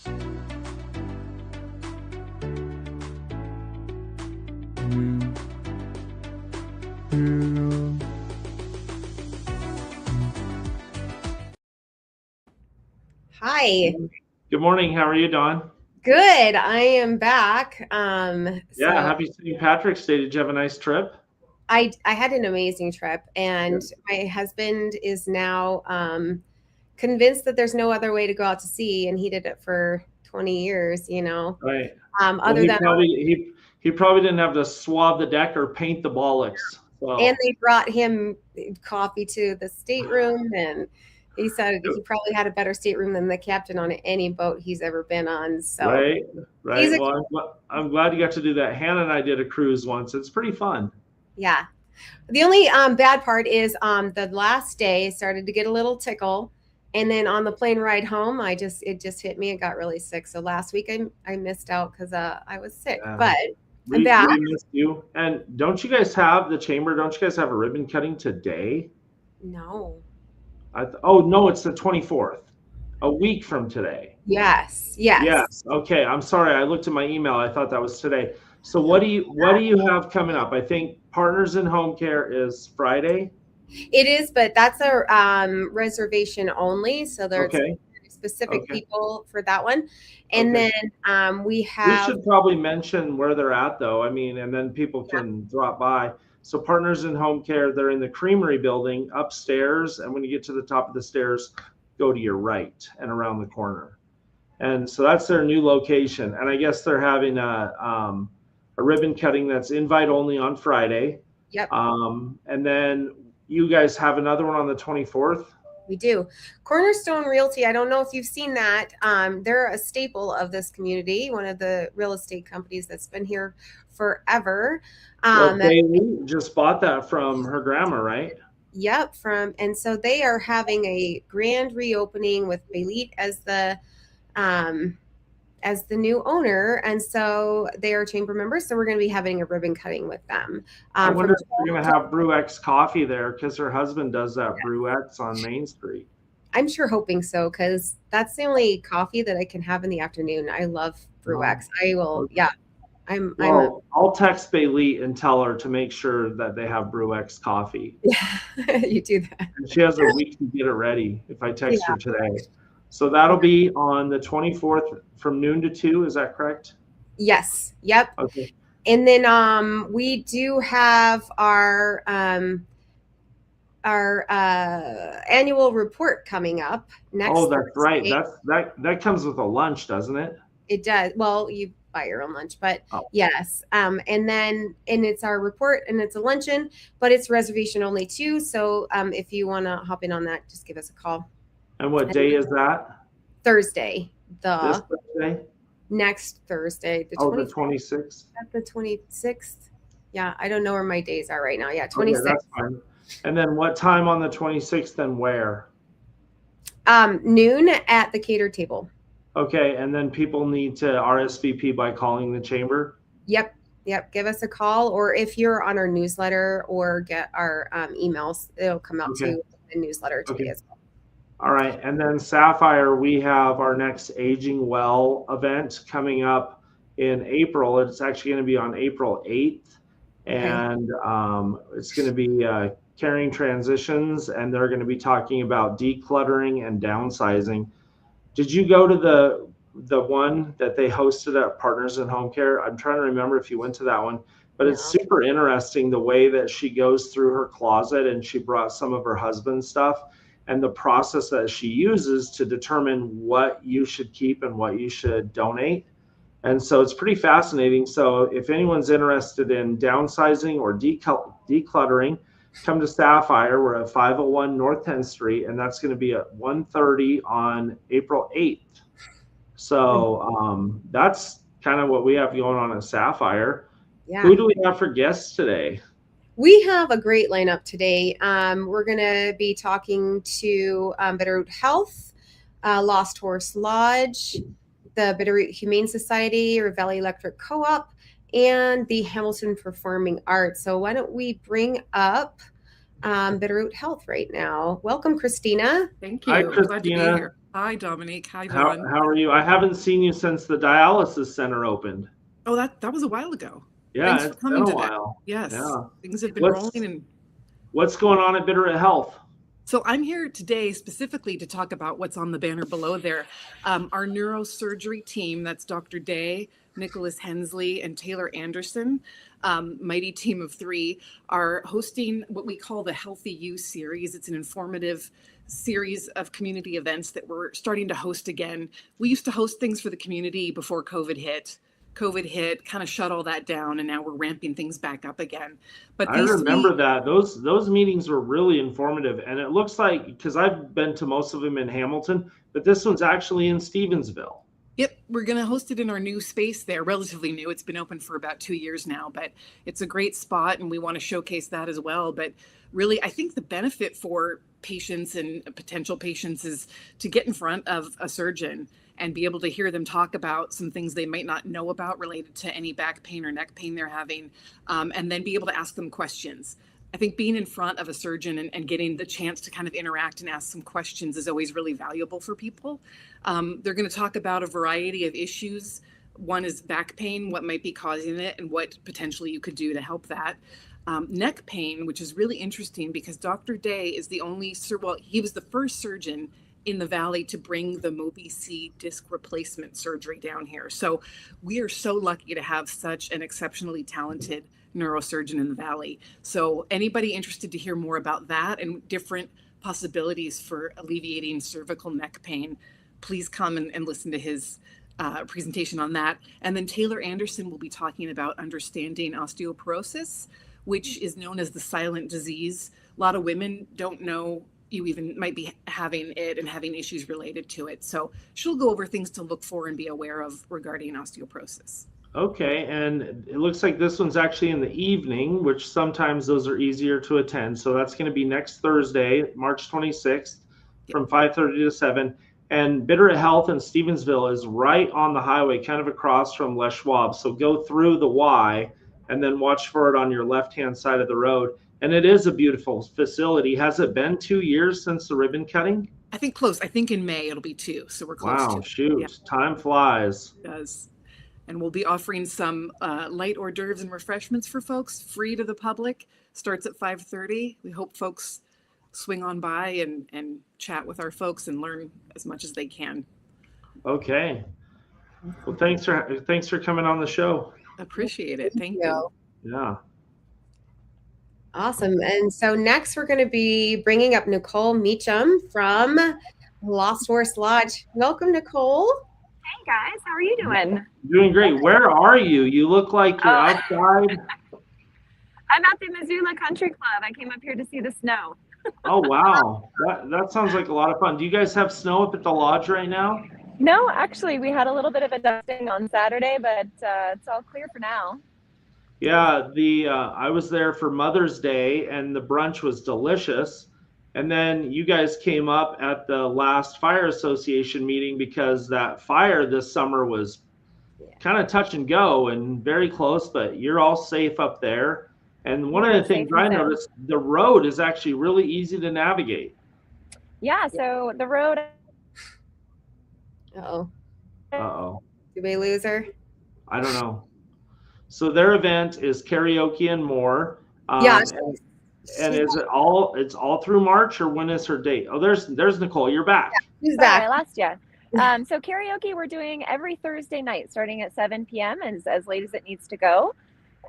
Hi. Good morning. How are you, Dawn? Good. I am back. Yeah, So happy St. Patrick's Day. Did you have a nice trip? I had an amazing trip, and Good. my husband is now convinced that there's no other way to go out to sea, and he did it for 20 years, Right. Well, other than he probably didn't have to swab the deck or paint the bollocks. and So they brought him coffee to the stateroom, and he said he probably had a better stateroom than the captain on any boat he's ever been on. So right, he's right. a Well, I'm glad you got to do that. Hannah and I did a cruise once. It's pretty fun. yeah. The only bad part is the last day it started to get a little tickle, and then on the plane ride home, it just hit me. I got really sick. So last week I missed out because I was sick, Yeah. but I'm We back. we missed you. And don't you guys have the chamber? Don't you guys have a ribbon cutting today? No. Oh no, it's the 24th. A week from today. Yes. Yes. Yes. Okay. I'm sorry. I looked at my email. I thought that was today. So what do you have coming up? I think Partners in Home Care is Friday. It is, but that's a reservation only. So there's Okay. specific Okay. people for that one, and Okay. then we We have should probably mention where they're at though. I mean, and then people can drop by. So Partners in Home Care, they're in the Creamery building upstairs, and when you get to the top of the stairs, go to your right and around the corner. And so that's their new location. And I guess they're having a ribbon cutting that's invite only on Friday. yep. And then you guys have another one on the 24th. We do. Cornerstone Realty, I don't know if you've seen that. They're a staple of this community, one of the real estate companies that's been here forever. Well, Bailey just bought that from her grandma, right? Yep, and so they are having a grand reopening with Belit as the new owner, and so they are chamber members. So we're going to be having a ribbon cutting with them. I wonder if they're going to have Brew X coffee there because her husband does that Brew X on Main Street. I'm sure hoping so, because that's the only coffee that I can have in the afternoon. I love Brew X. I will, yeah. I'll text Bailey and tell her to make sure that they have Brew X coffee. Yeah, you do that. And she has a week to get it ready if I text her today. So that'll be on the 24th from noon to 2. Is that correct? Yes. Yep. Okay. And then we do have our annual report coming up next. Oh, that's right. That comes with a lunch, doesn't it? It does. Well, you buy your own lunch, but yes. And it's our report, and it's a luncheon, but it's reservation only too. So if you want to hop in on that, just give us a call. And what day is that? Thursday. This Thursday? Next Thursday. The 26th? The 26th. Yeah, I don't know where my days are right now. Yeah, 26th. Okay, that's fine. And then what time on the 26th and where? Noon at the catered table. Okay, and then people need to RSVP by calling the chamber? Yep. Give us a call, or if you're on our newsletter or get our emails, it'll come out to the newsletter today as well. All right, and then Sapphire, we have our next Aging Well event coming up in April. It's actually going to be on April 8th, and it's going to be caring transitions, and they're going to be talking about decluttering and downsizing. Did you go to the one that they hosted at Partners in Home Care? I'm trying to remember if you went to that one, but it's super interesting the way that she goes through her closet, and she brought some of her husband's stuff, and the process that she uses to determine what you should keep and what you should donate. And so it's pretty fascinating. So if anyone's interested in downsizing or decluttering, come to Sapphire. We're at 501 North 10th Street, and that's going to be at 1:30 on April 8th. So that's kind of what we have going on at Sapphire. Yeah. Who do we have for guests today? We have a great lineup today. We're going to be talking to Bitterroot Health, Lost Horse Lodge, the Bitterroot Humane Society, or Valley Electric Co-op, and the Hamilton Performing Arts. So why don't we bring up Bitterroot Health right now? Welcome, Christina. Thank you. Hi, Christina. Glad to be here. Hi, Dominic. Hi, How Dawn. how are you? I haven't seen you since the dialysis center opened. Oh, that was a while ago. Yeah, Thanks for it's been coming a today. while. Yes, Yeah. things have been rolling, What's and what's going on at Bitterroot Health? so I'm here today specifically to talk about what's on the banner below there. Our neurosurgery team, that's Dr. Day, Nicholas Hensley, and Taylor Anderson, mighty team of three, are hosting what we call the Healthy You series. It's an informative series of community events that we're starting to host again. We used to host things for the community before COVID hit. COVID hit, kind of shut all that down, and now we're ramping things back up again. But I these remember three, that. Those meetings were really informative, and it looks like, because I've been to most of them in Hamilton, but this one's actually in Stevensville. yep, we're going to host it in our new space there, relatively new. It's been open for about 2 years now, but it's a great spot and we want to showcase that as well. But really, I think the benefit for patients and potential patients is to get in front of a surgeon and be able to hear them talk about some things they might not know about related to any back pain or neck pain they're having, and then be able to ask them questions. I think being in front of a surgeon and getting the chance to kind of interact and ask some questions is always really valuable for people. They're going to talk about a variety of issues. One is back pain, what might be causing it, and what potentially you could do to help that. Neck pain, which is really interesting because Dr. Day is the only, well, he was the first surgeon in the Valley to bring the Mobi-C disc replacement surgery down here. So we are so lucky to have such an exceptionally talented neurosurgeon in the Valley. So anybody interested to hear more about that and different possibilities for alleviating cervical neck pain, please come and listen to his presentation on that. And then Taylor Anderson will be talking about understanding osteoporosis, which is known as the silent disease. A lot of women don't know you even might be having it and having issues related to it. So she'll go over things to look for and be aware of regarding osteoporosis. Okay, and it looks like this one's actually in the evening, which sometimes those are easier to attend. So that's going to be next Thursday, March 26th, from 5:30 to 7. And Bitterroot Health in Stevensville is right on the highway, kind of across from Les Schwab. So go through the Y and then watch for it on your left-hand side of the road. And it is a beautiful facility. Has it been 2 years since the ribbon cutting? I think close. I think in May it'll be 2. So we're close to Wow, it. shoot, Yeah, time flies. it does. And we'll be offering some light hors d'oeuvres and refreshments for folks, free to the public. Starts at 5:30. We hope folks swing on by and chat with our folks and learn as much as they can. Okay. Well, thanks for coming on the show. Appreciate it. Thank you. Yeah. Awesome. And so next we're going to be bringing up Nicole Meacham from Lost Horse Lodge. Welcome, Nicole. Hey guys, how are you doing? Doing great. Where are you? You look like you're outside. I'm at the Missoula Country Club. I came up here to see the snow. Oh, wow. That sounds like a lot of fun. Do you guys have snow up at the lodge right now? No, actually, we had a little bit of a dusting on Saturday, but it's all clear for now. Yeah, I was there for Mother's Day and the brunch was delicious. And then you guys came up at the last fire association meeting because that fire this summer was kind of touch and go and very close, but you're all safe up there. And one of the things I noticed, the road is actually really easy to navigate. Yeah, so the road. Uh-oh. Uh-oh. Did we lose her? I don't know. So their event is karaoke and more. Yeah. And is it all? It's all through March, or when is her date? Oh, there's Nicole. You're back. Yeah, she's back. I lost you. So karaoke we're doing every Thursday night, starting at 7 p.m. and as late as it needs to go.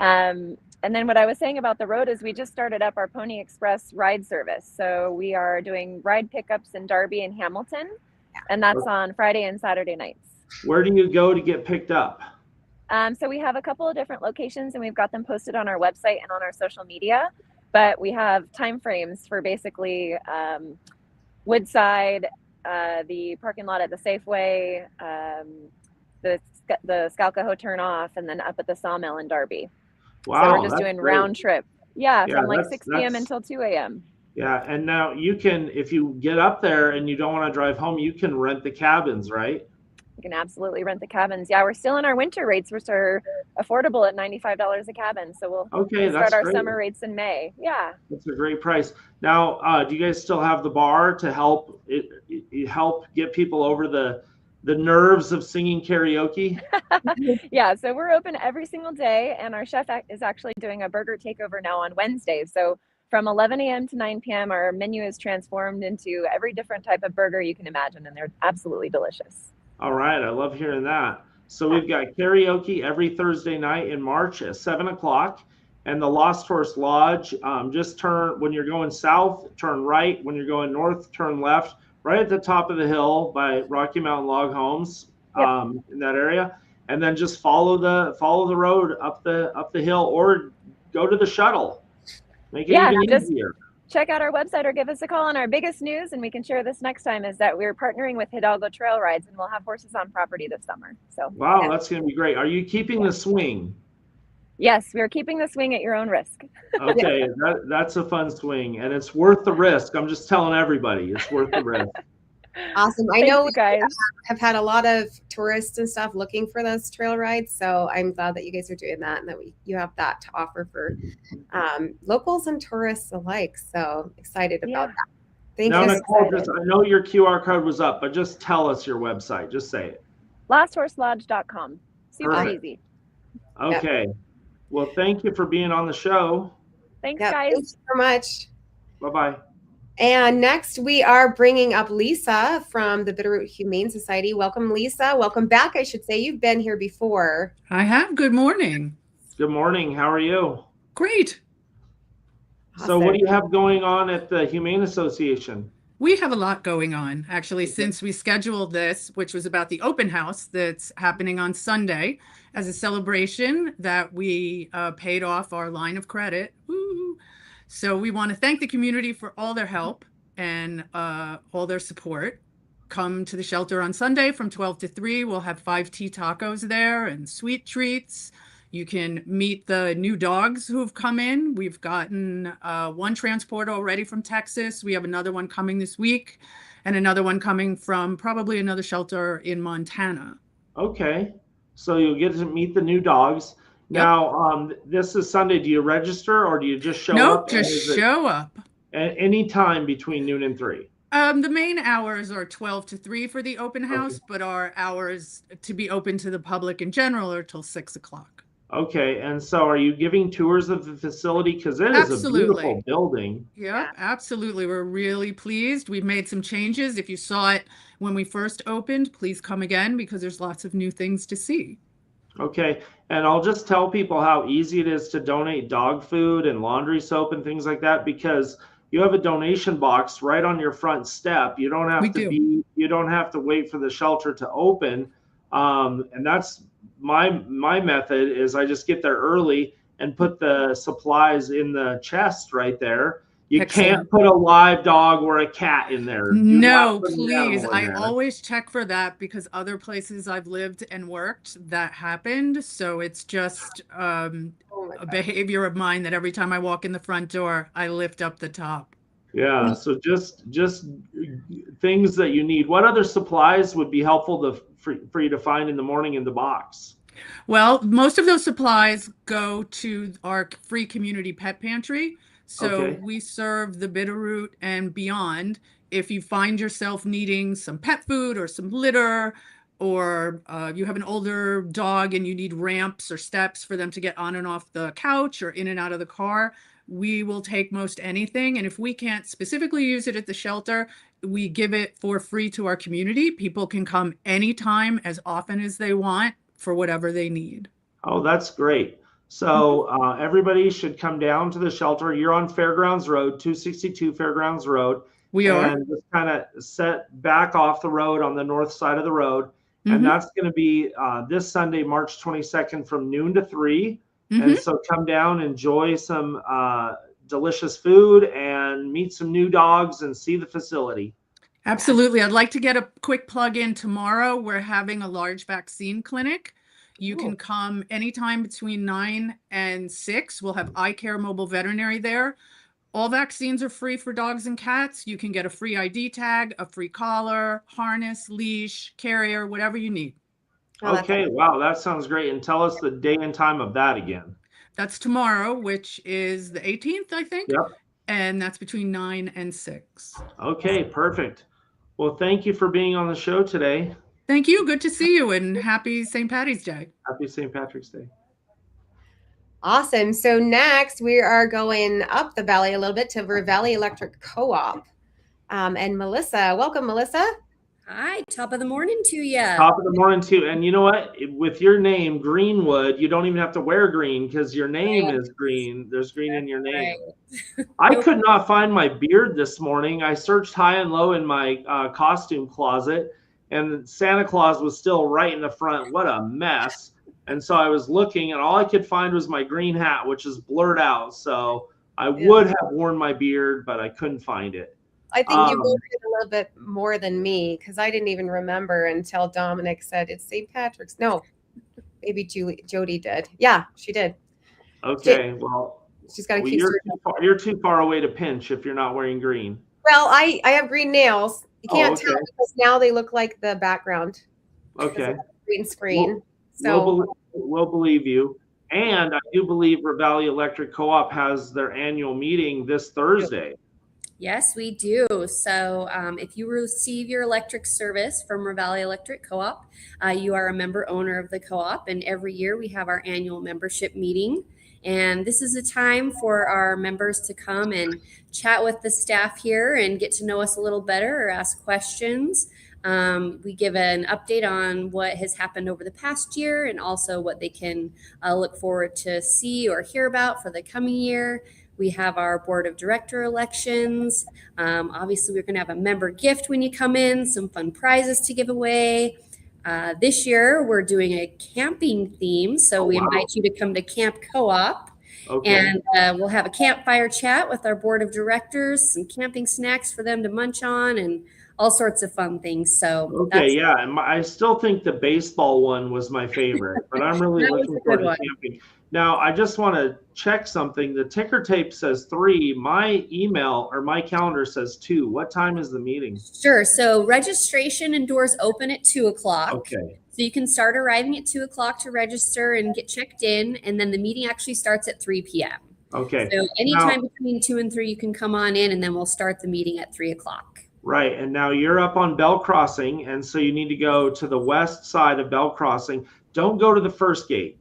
And then what I was saying about the road is we just started up our Pony Express ride service. So we are doing ride pickups in Darby and Hamilton, and that's on Friday and Saturday nights. Where do you go to get picked up? So we have a couple of different locations, and we've got them posted on our website and on our social media. But we have time frames for basically Woodside, the parking lot at the Safeway, the Scalcahoe turnoff, and then up at the Sawmill in Darby. Wow, so we're just doing great. round trip. Yeah, from like 6 p.m. until 2 a.m. Yeah, and now you can, if you get up there and you don't want to drive home, you can rent the cabins, right? can absolutely rent the cabins. Yeah, we're still in our winter rates, which are affordable at $95 a cabin. So Okay, we'll start that's our great. summer rates in May. Yeah. That's a great price. Now, do you guys still have the bar to help help get people over the nerves of singing karaoke? Yeah, so we're open every single day, and our chef is actually doing a burger takeover now on Wednesdays. So from 11 a.m. to 9 p.m., our menu is transformed into every different type of burger you can imagine, and they're absolutely delicious. All right, I love hearing that. So we've got karaoke every Thursday night in March at 7 o'clock, and the Lost Horse Lodge. Just turn when you're going south, turn right. When you're going north, turn left. Right at the top of the hill by Rocky Mountain Log Homes, Yep. in that area, and then just follow the road up the hill, or go to the shuttle. Make it even just easier. check out our website or give us a call. On our biggest news, and we can share this next time, is that we're partnering with Hidalgo Trail Rides, and we'll have horses on property this summer. So Wow, that's going to be great. Are you keeping the swing? yes, we're keeping the swing at your own risk. Okay, that's a fun swing, and it's worth the risk. I'm just telling everybody, it's worth the risk. Awesome. I Thank know you guys. have had a lot of tourists and stuff looking for those trail rides, so I'm glad that you guys are doing that and that you have that to offer for locals and tourists alike. So excited about that. Thank Now, you. Nicole, I know your QR code was up, but just tell us your website. Just say it. LastHorseLodge.com. Super Perfect. easy. Okay. Yep. Well, thank you for being on the show. Thanks, guys. Thank you so much. Bye-bye. And next we are bringing up Lisa from the Bitterroot Humane Society. Welcome, Lisa. Welcome back, I should say. You've been here before. I have. Good morning. Good morning. How are you? Great. Awesome. So what do you have going on at the Humane Association? We have a lot going on, actually, since we scheduled this, which was about the open house that's happening on Sunday as a celebration that we paid off our line of credit. Woo. So we want to thank the community for all their help and all their support. Come to the shelter on Sunday from 12 to 3. We'll have 5 tea tacos there and sweet treats. You can meet the new dogs who have come in. We've gotten one transport already from Texas. We have another one coming this week and another one coming from probably another shelter in Montana. Okay. So you'll get to meet the new dogs. Yep. Now, this is Sunday. Do you register or do you just show up? Nope, just show up. At any time between noon and 3? The main hours are 12 to 3 for the open house, but our hours to be open to the public in general are till 6 o'clock. Okay, and so are you giving tours of the facility? Because it is a beautiful building. Yeah, absolutely. We're really pleased. We've made some changes. If you saw it when we first opened, please come again because there's lots of new things to see. Okay, and I'll just tell people how easy it is to donate dog food and laundry soap and things like that, because you have a donation box right on your front step. You don't have you don't have to wait for the shelter to open. And that's my method is I just get there early and put the supplies in the chest right there. You can't put a live dog or a cat in there. No, please. I always check for that because other places I've lived and worked that happened. So it's just a behavior of mine that every time I walk in the front door, I lift up the top. Yeah. So just things that you need. What other supplies would be helpful for you to find in the morning in the box? Well, most of those supplies go to our free community pet pantry. So we serve the Bitterroot and beyond. If you find yourself needing some pet food or some litter, or you have an older dog and you need ramps or steps for them to get on and off the couch or in and out of the car, we will take most anything. And if we can't specifically use it at the shelter, we give it for free to our community. People can come anytime, as often as they want, for whatever they need. Oh, that's great. So everybody should come down to the shelter. You're on Fairgrounds Road, 262 Fairgrounds Road. We are. And just kind of set back off the road on the north side of the road. And that's going to be this Sunday, March 22nd from noon to 3. And so come down, enjoy some delicious food and meet some new dogs and see the facility. Absolutely. I'd like to get a quick plug in tomorrow. We're having a large vaccine clinic. You can come anytime between 9 and 6. We'll have eye care mobile veterinary there. All vaccines are free for dogs and cats. You can get a free ID tag, a free collar, harness, leash, carrier, whatever you need. Oh, Okay, wow, that sounds great. And tell us the day and time of that again. That's tomorrow, which is the 18th, I think. Yep. And that's between 9 and 6. Okay, perfect. Well, thank you for being on the show today. Thank you. Good to see you, and happy St. Patty's Day. Happy St. Patrick's Day. Awesome. So next we are going up the valley a little bit to River Valley Electric Co-op. And Melissa, welcome, Melissa. Hi, top of the morning to you. Top of the morning too. And you know what? With your name, Greenwood, you don't even have to wear green because your name is green. There's green in your name. Right. I could not find my beard this morning. I searched high and low in my costume closet, and Santa Claus was still right in the front. What a mess. And so I was looking, and all I could find was my green hat, which is blurred out. So I would have worn my beard, but I couldn't find it. I think you both did a little bit more than me because I didn't even remember until Dominic said it's St. Patrick's. No, maybe Jody did. Yeah, she did. Okay, well, she's got to keep. You're too far away to pinch if you're not wearing green. Well, I have green nails. You can't tell because now they look like the background. Okay. Green screen. We'll believe you. And I do believe River Valley Electric Co-op has their annual meeting this Thursday. Yes, we do. So if you receive your electric service from River Valley Electric Co-op, you are a member owner of the co-op. And every year we have our annual membership meeting. And this is a time for our members to come and chat with the staff here and get to know us a little better or ask questions. We give an update on what has happened over the past year and also what they can look forward to see or hear about for the coming year. We have our board of director elections. Obviously, we're going to have a member gift when you come in, some fun prizes to give away. This year, we're doing a camping theme. So we invite you to come to Camp Co-op. Okay. And we'll have a campfire chat with our board of directors, some camping snacks for them to munch on, and all sorts of fun things. So yeah, and I still think the baseball one was my favorite, but I'm really looking forward to camping. Now, I just want to check something. The ticker tape says 3. My email or my calendar says 2. What time is the meeting? Sure. So registration and doors open at 2:00. Okay. So you can start arriving at 2:00 to register and get checked in, and then the meeting actually starts at 3 p.m. Okay. So anytime between 2 and 3, you can come on in, and then we'll start the meeting at 3:00. Right. And now you're up on Bell Crossing, and so you need to go to the west side of Bell Crossing. Don't go to the first gate.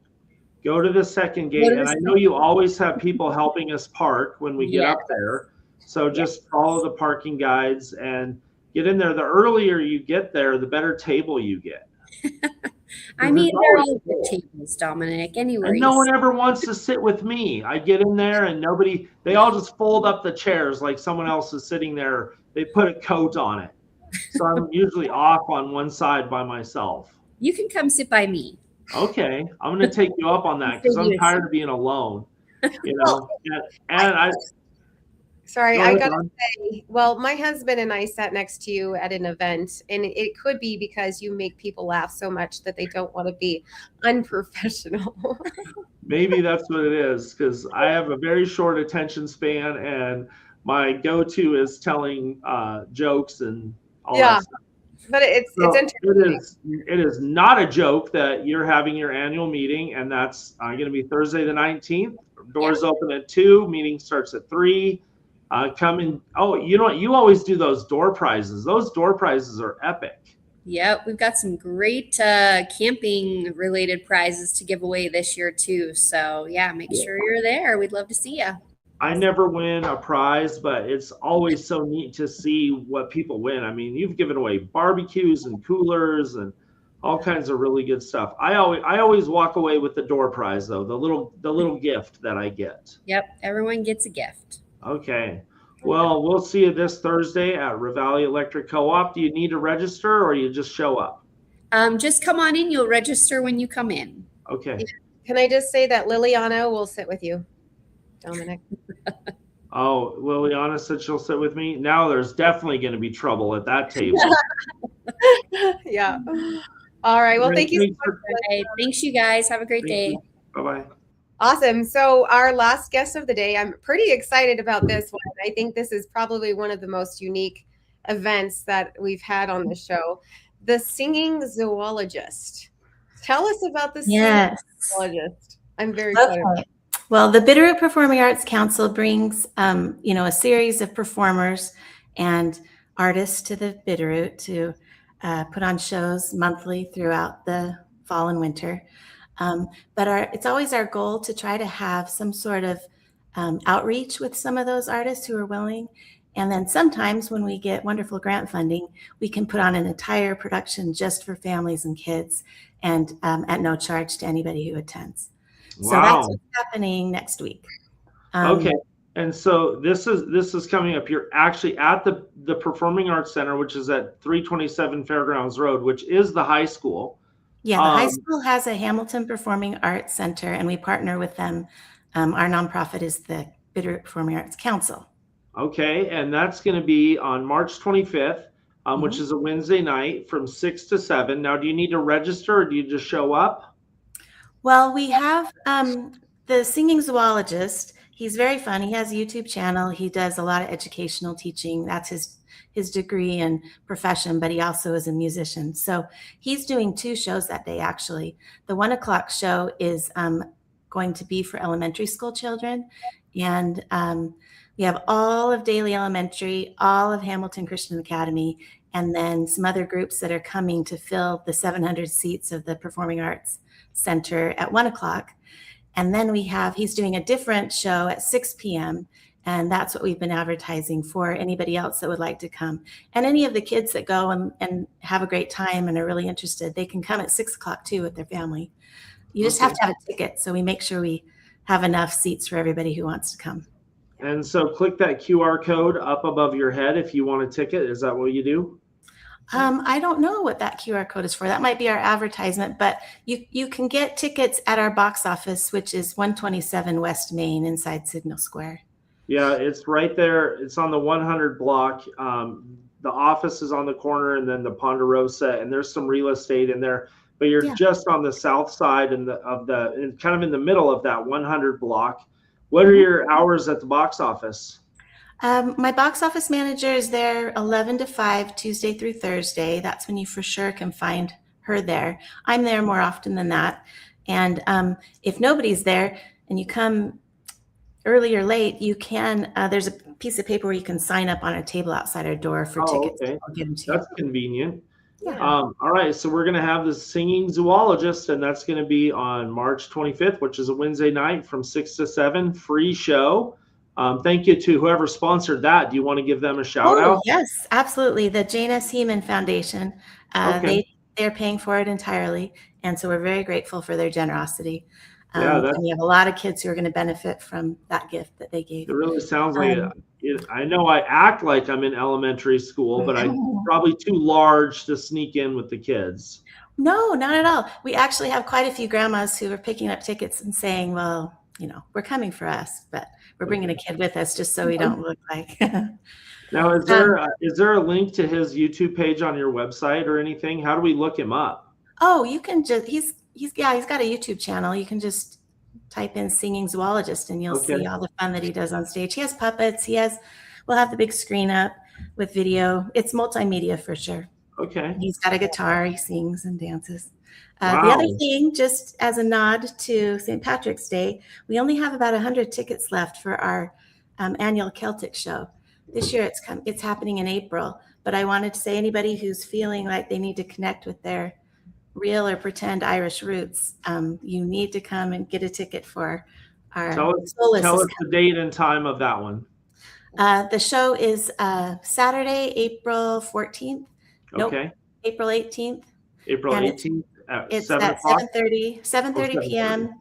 Go to the second gate. And I know you always have people helping us park when we get up there. So just follow the parking guides and get in there. The earlier you get there, the better table you get. I mean, they're all good tables, Dominic. Anyway, and no one ever wants to sit with me. I get in there and they all just fold up the chairs like someone else is sitting there. They put a coat on it. So I'm usually off on one side by myself. You can come sit by me. Okay. I'm going to take you up on that because I'm tired of being alone. You know, Sorry, I got to say, well, my husband and I sat next to you at an event, and it could be because you make people laugh so much that they don't want to be unprofessional. Maybe that's what it is, because I have a very short attention span, and my go-to is telling jokes and all that stuff. But it's interesting. It is not a joke that you're having your annual meeting, and that's going to be Thursday the 19th. Doors open at 2. Meeting starts at 3. Come in. Oh, you know what? You always do those door prizes. Those door prizes are epic. Yep, we've got some great camping related prizes to give away this year too. So yeah, make sure you're there. We'd love to see you. I never win a prize, but it's always so neat to see what people win. I mean, you've given away barbecues and coolers and all kinds of really good stuff. I always walk away with the door prize though, the little gift that I get. Yep, everyone gets a gift. Okay. Well, we'll see you this Thursday at River Valley Electric Co-op. Do you need to register or you just show up? Just come on in. You'll register when you come in. Okay. Can I just say that Liliana will sit with you, Dominic? Oh, Liliana said she'll sit with me. Now there's definitely going to be trouble at that table. Yeah. All right. Well, thank you so much. Thanks, you guys. Have a great day. Bye-bye. Awesome. So our last guest of the day, I'm pretty excited about this one. I think this is probably one of the most unique events that we've had on the show. The singing zoologist. Tell us about the singing Yes. zoologist. I'm very excited. Okay. Well, the Bitterroot Performing Arts Council brings, a series of performers and artists to the Bitterroot to put on shows monthly throughout the fall and winter. But it's always our goal to try to have some sort of outreach with some of those artists who are willing. And then sometimes when we get wonderful grant funding, we can put on an entire production just for families and kids and at no charge to anybody who attends. So that's Wow. what's happening next week. Okay. And so this is coming up. You're actually at the Performing Arts Center, which is at 327 Fairgrounds Road, which is the high school. Yeah, the high school has a Hamilton Performing Arts Center, and we partner with them. Our nonprofit is the Bitterroot Performing Arts Council. Okay, and that's going to be on March 25th, which is a Wednesday night from 6 to 7. Now, do you need to register or do you just show up? Well, we have the singing zoologist. He's very fun. He has a YouTube channel. He does a lot of educational teaching. That's his degree and profession, but he also is a musician. So he's doing 2 shows that day, actually. The 1 o'clock show is going to be for elementary school children. And we have all of Daly Elementary, all of Hamilton Christian Academy, and then some other groups that are coming to fill the 700 seats of the Performing Arts Center at 1 o'clock. And then he's doing a different show at 6 p.m. And that's what we've been advertising for anybody else that would like to come. And any of the kids that go and have a great time and are really interested, they can come at 6 o'clock too with their family. You just have to have a ticket. So we make sure we have enough seats for everybody who wants to come. And so click that QR code up above your head if you want a ticket. Is that what you do? I don't know what that QR code is for. That might be our advertisement, but you can get tickets at our box office, which is 127 West Main inside Signal Square. Yeah, it's right there. It's on the 100 block. The office is on the corner, and then the Ponderosa, and there's some real estate in there. But you're just on the south side and kind of in the middle of that 100 block. What are your hours at the box office? My box office manager is there 11 to 5, Tuesday through Thursday. That's when you for sure can find her there. I'm there more often than that. And if nobody's there and you come early or late, you can, there's a piece of paper where you can sign up on a table outside our door for tickets. Okay. I'll give them to That's you. convenient. Yeah. All right, so we're going to have the singing zoologist, and that's going to be on March 25th, which is a Wednesday night from 6 to 7, free show. Thank you to whoever sponsored that. Do you want to give them a shout out? Yes, absolutely. The Jane S. Heeman Foundation, they're paying for it entirely. And so we're very grateful for their generosity. And we have a lot of kids who are going to benefit from that gift that they gave. It really sounds like it. I know I act like I'm in elementary school, but I'm probably too large to sneak in with the kids. No, not at all. We actually have quite a few grandmas who are picking up tickets and saying, well, we're coming for us, but we're bringing a kid with us just so we don't look like. Now, is there a link to his YouTube page on your website or anything? How do we look him up? Oh, you can just, he's got a YouTube channel. You can just type in singing zoologist and you'll see all the fun that he does on stage. He has puppets. We'll have the big screen up with video. It's multimedia for sure. Okay. He's got a guitar. He sings and dances. Wow. The other thing, just as a nod to St. Patrick's Day, we only have about 100 tickets left for our annual Celtic show. This year it's happening in April, but I wanted to say anybody who's feeling like they need to connect with their real or pretend Irish roots, you need to come and get a ticket for our Tell us the date and time of that one. The show is Saturday, April 14th. Okay. Nope, April 18th. April 18th. It's at 7:30 p.m.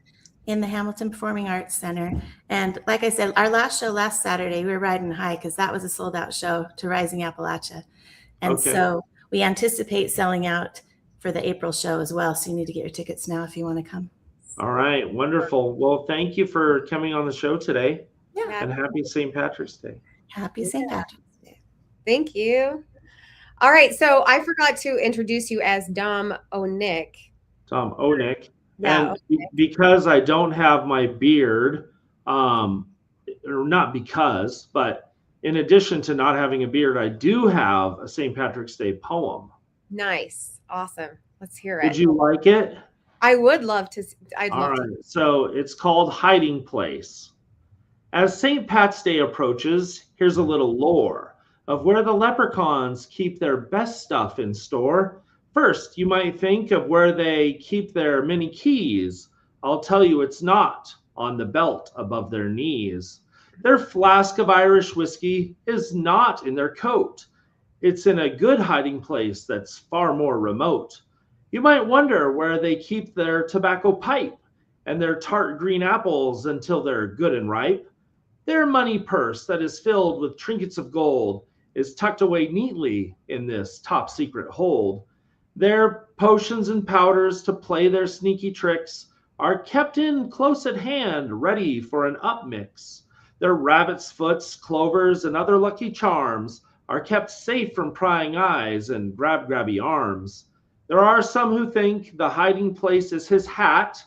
in the Hamilton Performing Arts Center. And like I said, our last show last Saturday, we were riding high because that was a sold out show to Rising Appalachia. And so we anticipate selling out for the April show as well. So you need to get your tickets now if you want to come. All right. Wonderful. Well, thank you for coming on the show today. Yeah. And happy St. Patrick's Day. Happy St. Patrick's Day. Thank you. All right, so I forgot to introduce you as Dominic. Dominic. Yeah. And because I don't have my beard, or not because, but in addition to not having a beard, I do have a St. Patrick's Day poem. Nice. Awesome. Let's hear Would it. you like it? I would love to. I'd All love to. right. So it's called Hiding Place. As St. Pat's Day approaches, here's a little lore of where the leprechauns keep their best stuff in store. First, you might think of where they keep their mini keys. I'll tell you it's not on the belt above their knees. Their flask of Irish whiskey is not in their coat. It's in a good hiding place that's far more remote. You might wonder where they keep their tobacco pipe and their tart green apples until they're good and ripe. Their money purse that is filled with trinkets of gold is tucked away neatly in this top secret hold. Their potions and powders to play their sneaky tricks are kept in close at hand, ready for an upmix. Their rabbit's foots, clovers, and other lucky charms are kept safe from prying eyes and grabby arms. There are some who think the hiding place is his hat,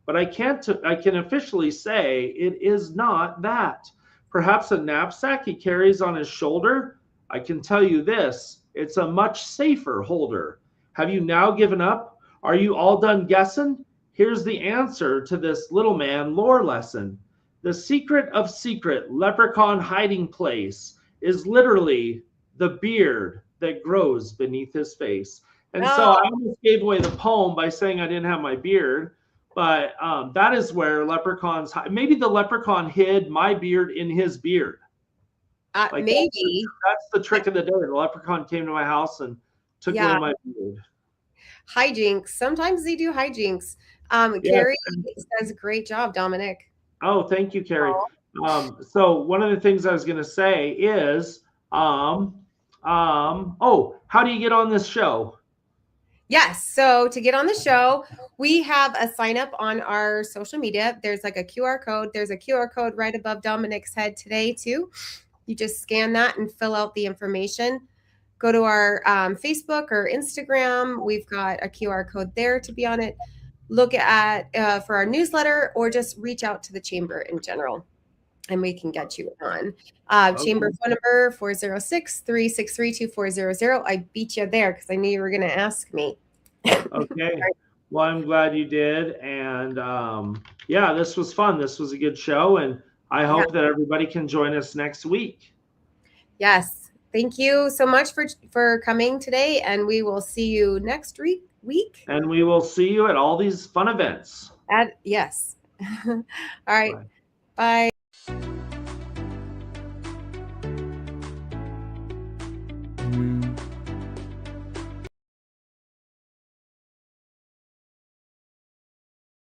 but I can officially say it is not that. Perhaps a knapsack he carries on his shoulder? I can tell you this, it's a much safer holder. Have you now given up? Are you all done guessing? Here's the answer to this little man lore lesson. The secret of secret leprechaun hiding place is literally the beard that grows beneath his face. And so I almost gave away the poem by saying I didn't have my beard, but that is where leprechauns hide. Maybe the leprechaun hid my beard in his beard. Like Maybe. that's the trick of the day. The leprechaun came to my house and took away my beard. Hijinks. Sometimes they do hijinks. Carrie says, great job, Dominic. Oh, thank you, Carrie. So one of the things I was going to say is, how do you get on this show? Yes. So to get on the show, we have a sign up on our social media. There's like a QR code. There's a QR code right above Dominic's head today, too. You just scan that and fill out the information. Go to our Facebook or Instagram. We've got a QR code there to be on it. Look at for our newsletter, or just reach out to the chamber in general, and we can get you on. Chamber phone number 406-363-2400. I beat you there because I knew you were going to ask me. Okay. Well, I'm glad you did. And yeah, this was fun. This was a good show. And I hope that everybody can join us next week. Yes. Thank you so much for coming today. And we will see you next week. And we will see you at all these fun events. Yes. All right. Bye.